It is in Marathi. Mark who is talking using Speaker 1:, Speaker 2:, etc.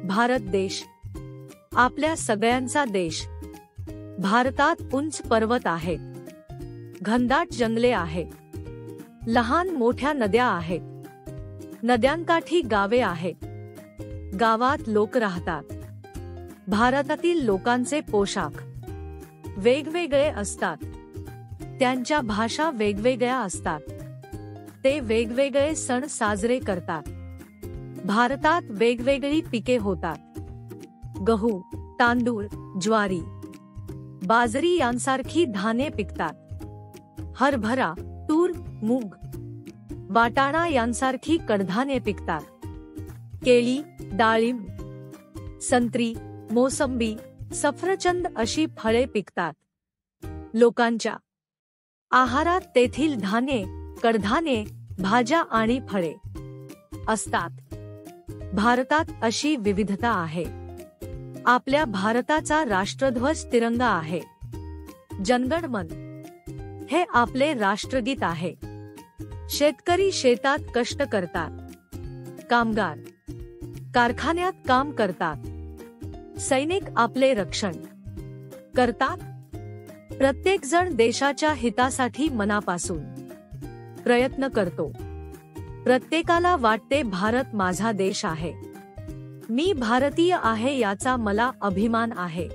Speaker 1: भारत देश आपल्या सगळ्यांचा देश। भारतात उंच पर्वत आहेत, घनदाट जंगले आहेत, लहान मोठ्या नद्या आहेत, नद्यांकाठी गावे आहेत, गावात लोक राहतात। भारतातील लोकांचे पोशाख वेगवेगळे असतात, त्यांच्या भाषा वेगवेगळ्या असतात, ते वेगवेगळे सण साजरे करतात। भारतात वेगवेगळी पिके होतात, गहू, तांदूळ, ज्वारी, बाजरी यांसारखी धान्ये पिकतात। हरभरा, तूर, मूग, वाटाणा यांसारखी कडधान्ये पिकतात। केळी, डाळिंब, संत्री, मोसंबी, सफरचंद अशी फळे पिकतात। लोकांच्या आहारात तेथील धान्ये, कडधान्ये, भाज्या आणि फळे असतात। भारतात अशी विविधता आहे। आपल्या भारताचा राष्ट्रध्वज तिरंगा आहे। जनगण मन हे आपले राष्ट्रगीत आहे। शेतकरी शेतात कष्ट करतात, कामगार कारखान्यात काम करतात, सैनिक आपले रक्षण करतात। प्रत्येक जण देशाच्या हितासाठी मनापासून प्रयत्न करतो। प्रत्येकाला वाटते भारत माझा देश आहे, मी भारतीय आहे याचा मला अभिमान आहे।